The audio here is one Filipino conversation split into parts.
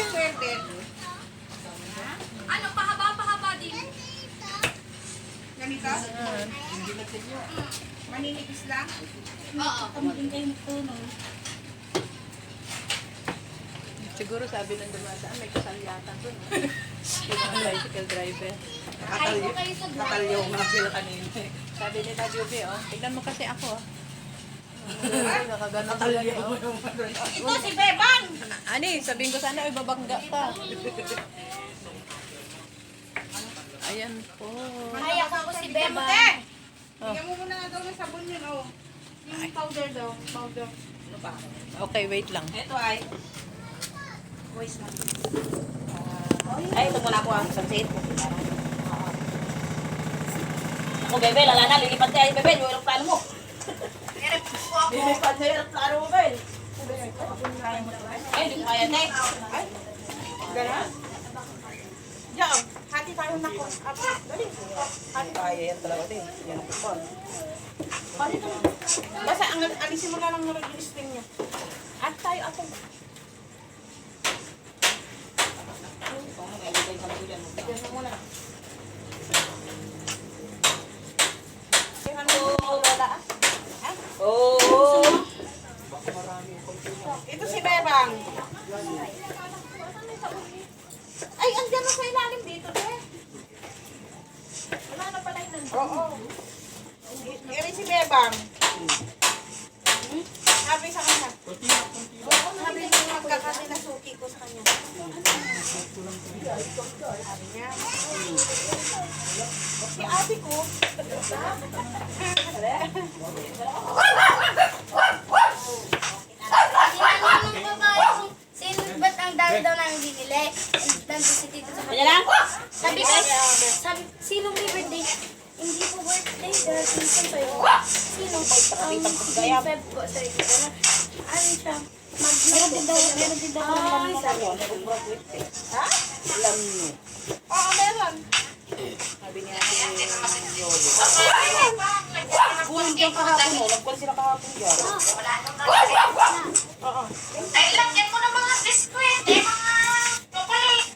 square din. Ano, pahaba din. Ganito? Maninipis lang? Oo. Siguro sabi ng dumadaan, may kasalyatan doon. Yung mga bicycle driver. Ay, po kayo sa vlog. Nakalyaw nga sila kanina. Sabi ni Juby, oh, tignan mo kasi ako, oh. Nakaganon sila niya, oh. Ito si Bebang! Ani, sabihin ko sana, ibabangga ka. Ayan po. Kaya ko si Beba. Bigyan mo muna daw ng sabon yun, oh. Yung powder daw. Powder. Ano ba? Okay, wait lang. Ito ay... Voice na. Ay, ito muna ako ang sunset. Ako, Bebe, lala na. Lilipat tayo, Bebe. Yung aeroplano mo. Lilipat na yung aeroplano mo, Bebe. Ay, hindi ko kaya, Tay. Ay, gano'n? Diyan, hati tayo na ko. Dali. Hati tayo. Yan talaga, Tay. Yan ang kupon. Hati tayo. Basta, alisin mo na lang ng string niya. Hati tayo, ako. Diyan na muna. Oh. Ito si Bebang. Ay, andyan na sa ilalim dito, te. Wala na pala yun. Oo. Iri si Bebang. Sabi sa kanya. Oo, sabi niya magkakati na suki ko sa kanya. Sabi niya. Si ate ko. Tinanong ko ba yung sino ba't ang dami daw namin binili? Nandun si Tito sa Kanya lang? Sabi ko, sino may birthday? Hindi po birthday, dahil pinsan pa yun. Sino? Si Feb po, sabi ko. Ano siya? Meron din daw ng Sabi niya, ha? Alam niyo. Oo, meron. Sabi niya si Yolo. Kulang dyan kahapon mo. Nagkuhan sila kahapon dyan. Oo. Ay, lagyan mo ng mga biskwit, mga chocolate.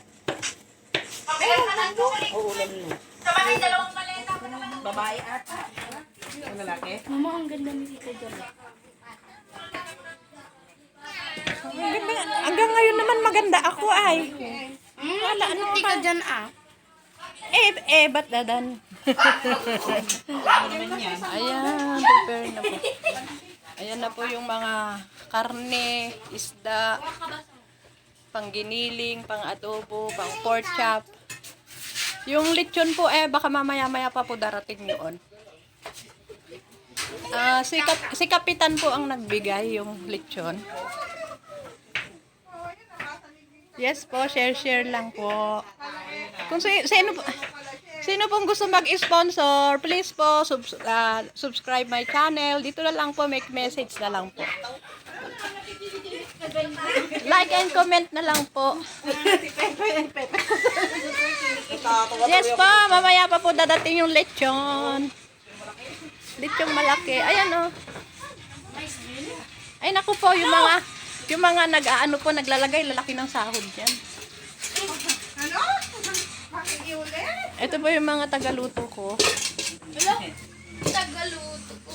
Meron ka ng chocolate. Oo, ulam niyo. Sama ng dalawang maleta. Babae ata. Ang lalaki? Mama, ang ganda ni Tita John. Hanggang ngayon naman maganda ako ay. Wala, ano Tita John Ba't dadan? Naman yan. Ayan, prepare na po. Ayan na po yung mga karne, isda, pangginiling, pang-adobo, pang-pork chop. Yung lechon po baka mamaya-maya pa po darating yun. Si Kapitan po ang nagbigay yung lechon. Yes po, share lang po. Kung sino pong gusto mag-sponsor, please po subscribe my channel. Dito na lang po, make message na lang po. Like and comment na lang po. Yes po, mamaya pa po dadating yung lechon. Lechon malaki. Ayan o. Ay naku po, yung mga naglalagay, lalaki ng sahod yan. Ano? Bakit iulit? Ito po yung mga tagaluto ko. Hello? Tagaluto ko.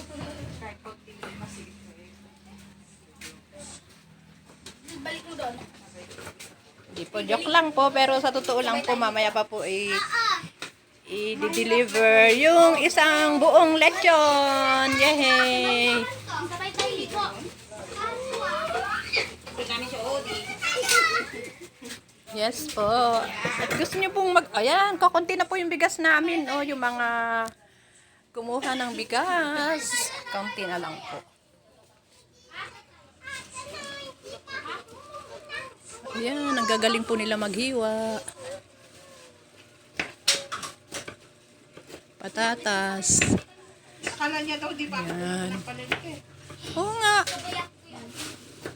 Balik mo doon. Hindi po, joke lang po, pero sa totoo lang po, mamaya pa po i-deliver yung isang buong lechon. Yay! Sabay tayo ligo. Yes po. At gusto niyo pong ayan, kakunti na po yung bigas namin. O, yung mga kumuha ng bigas. Kaunti na lang po. Ayan, nagagaling po nila maghiwa. Patatas. Akala niya daw, di ba? Yan. Napalilik eh. Oo nga.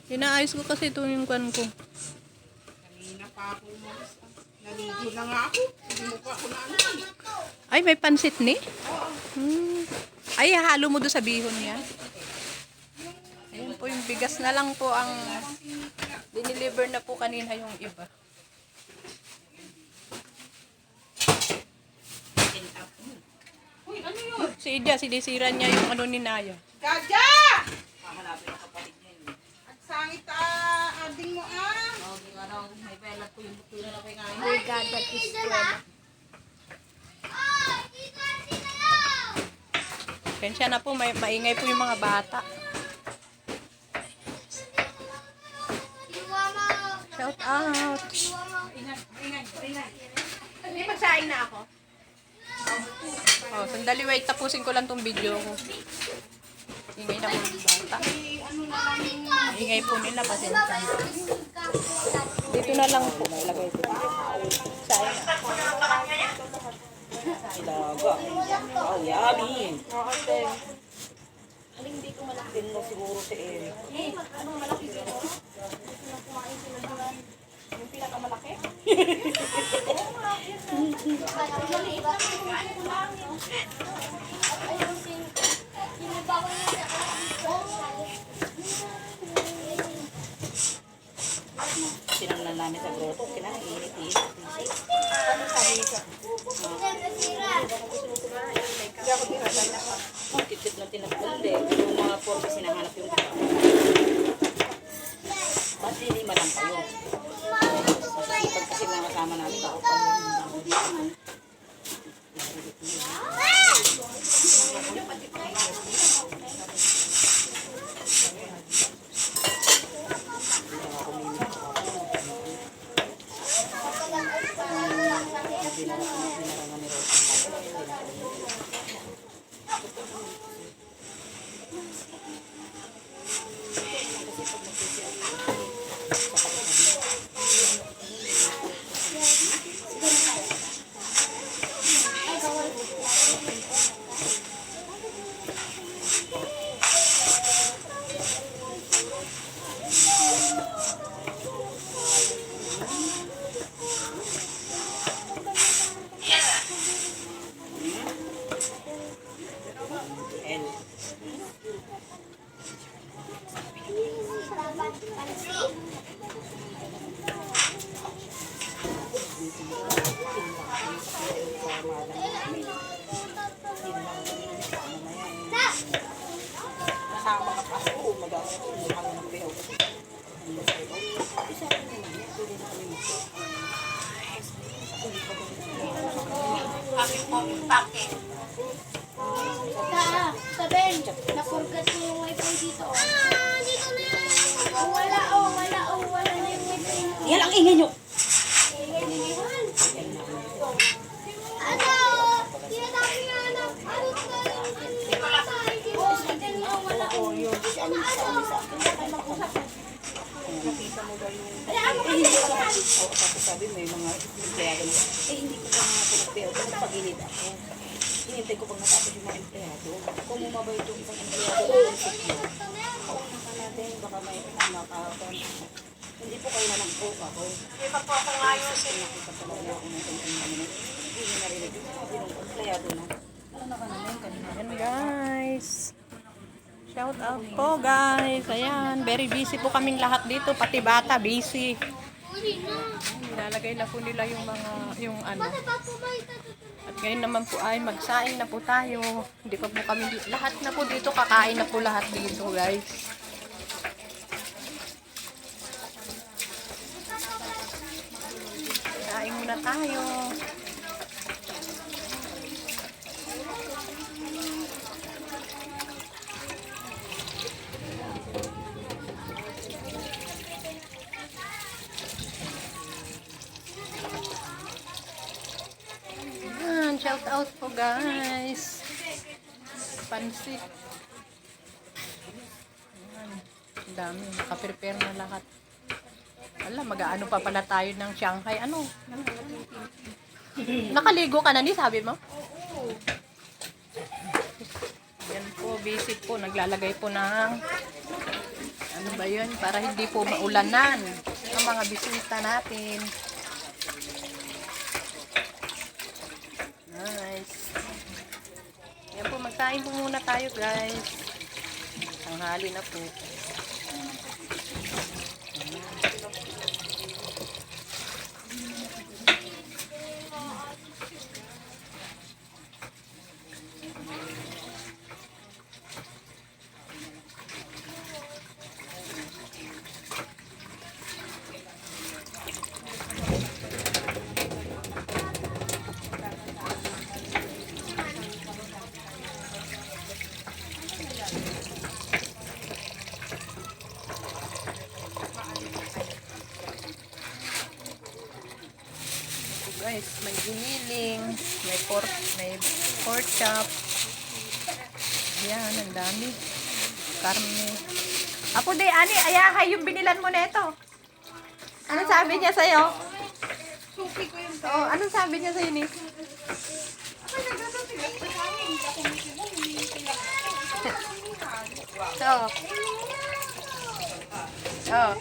Inaayos ko kasi ito yung kwan ko. Kanina pa ako umalis. Naligo na nga ako. Hindi mo pa ako na ano. Ay, may pansit ni? Ay, halo mo doon sa bihon niya. Yung Ayun po yung bigas na lang po ang dineliver na po kanina yung iba. Uy, ano yun? Si Ida, sinisiran niya yung ano ni Naya. Gadya! At sangit ading mo My God, that is well. Pensya na po, maingay po yung mga bata. Shout out! Hindi magsaing na ako. Oh, sandali, wait, tapusin ko lang tong video ko. Ingay na po yung bata. Ingay po nila, pasensya. Dito na lang po. Lagay ko. Sayang na. Ilaga. Wow, yummy. Hindi ko malaki. Din mo siguro si Eric. Anong malaki dito? Yung pinakamalaki? Maliit lang yung kulangin. Ayun, sinibawa niya Sinanglan namin sa grotto. Kinakainit-init. Ano sabi niya? Ang kitip na tinagpulde. Yung mga pork sinahanap yung baka. Ba't hindi malang kayo? Masasipag kasi mga kasama namin. Baka kami. Kasama ka pa. Oo, mag-aaral. Kami ng pihaw. Isa rin naman. Tuloy na kami. Sabihin, na-forget mo yung wifi dito. Dito na yan. Wala na yung wifi. Yan ang ingay nyo. Sabi may mga empleyado na, hindi ko pa mga pinagpeo. Kasi pag-init ako. Hinintay ko pag natapos yung mga empleyado. Kung umabay itong isang empleyado, kaupan ka natin, baka may nakakapan. Hindi po kayo na lang po ako. Hindi pa po ako ngayon. Nakita talaga ako ng kanyang namin. Hindi niya narinig yung sabi ng empleyado na. Ano na ka naman kanina? Ayan guys. Shout out po guys. Ayan, very busy po kaming lahat dito. Pati bata, busy. Nilalagay na po nila yung mga, yung ano. At ngayon naman po ay magsaing na po tayo. Hindi pa po kami, lahat na po dito, kakain na po lahat dito guys. Kain muna tayo. Shout out po guys. Pansit. Ayan. Ang dami. Nakaprepare na lahat. Wala, mag-aano pa pala tayo ng Shanghai. Ano? Nakaligo ka na ni, sabi mo? Yan po, basic po. Naglalagay po ng ano ba yun? Para hindi po maulanan ang mga bisita natin. Nice. Yan po, magkain po muna tayo guys. Tanghali na po. Guys, may giniling, may pork chop. Yan, ang dami. Karne. Apo di, ani, ayahay yung binilan mo nito. Anong sabi niya sa'yo? Suki ko yun. Oo, anong sabi niya sa'yo ni? Ako nagsasabi ko sa amin. Hindi ako So. Oh.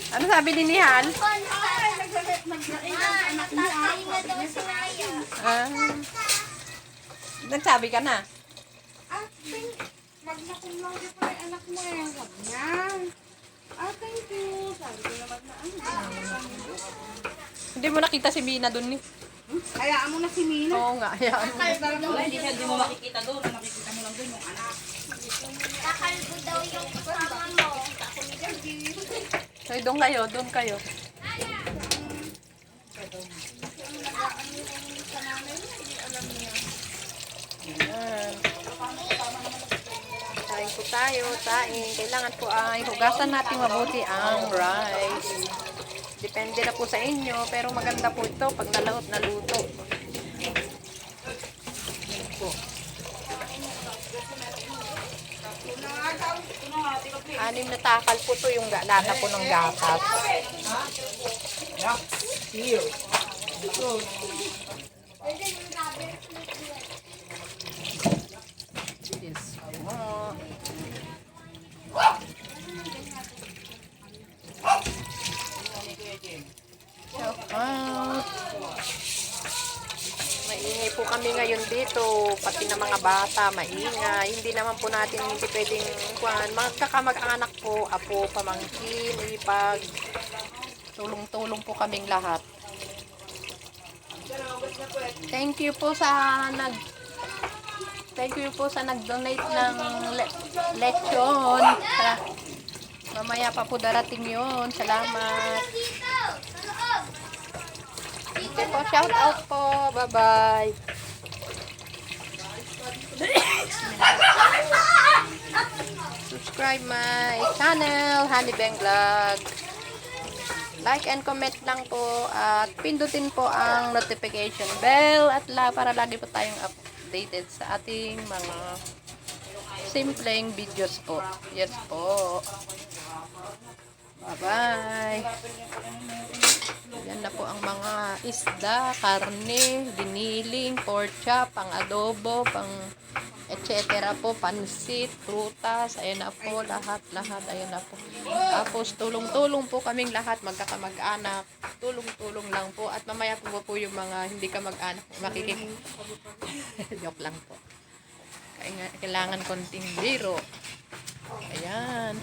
Ano sabi ni Nihal? Ah. Nagsabi ka na? Magnakum lang din pa yung anak mo eh. Sabi niya. Thank you. Sabi ko naman na Hindi mo nakita si Bina dun ni. Hayaan mo na si Mina. Oo nga, hayaan mo. Hindi mo makikita doon. Nakikita mo lang doon yung anak. Kakalbo daw yung kasama mo. So, doon kayo, doon kayo. Ayan. Kain po tayo, tain. Kailangan po ay hugasan natin mabuti ang rice. Depende na po sa inyo, pero maganda po ito pag nalaot na luto. Ayan po. 6 na takal po to yung lata po ng gatas. Yes. Shout out. Maingay po kami ngayon dito, pati na mga bata, maingay. Hindi naman po natin hindi pwedeng magkakamag-anak po, apo, pamangkin, ipag. Tulong-tulong po kaming lahat. Thank you po sa nag-donate ng lechon. Mamaya pa po darating yun. Salamat. Okay po, shout out po. Bye-bye. Subscribe my channel, Honey Bang Vlog. Like and comment lang po at pindutin po ang notification bell at para lagi po tayong updated sa ating mga simpleng videos po. Yes po. Bye-bye. Yan na po ang mga isda, karne, giniling, pork chop, pang adobo, pang etc. po, pansit, prutas, ayan na po, lahat, ayan na po. Tapos, tulong-tulong po kaming lahat, magkakamag-anak, tulong-tulong lang po, at mamaya po yung mga hindi ka mag-anak, joke lang po. Kailangan konting biro. Ayan.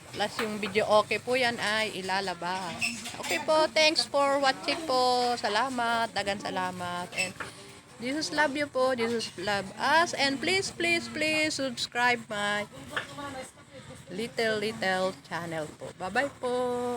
Plus yung video okay po yan ay ilalabas. Okay po, thanks for watching po. Salamat, dagan salamat. And Jesus love you po, Jesus love us. And please subscribe my little channel po. Bye-bye po.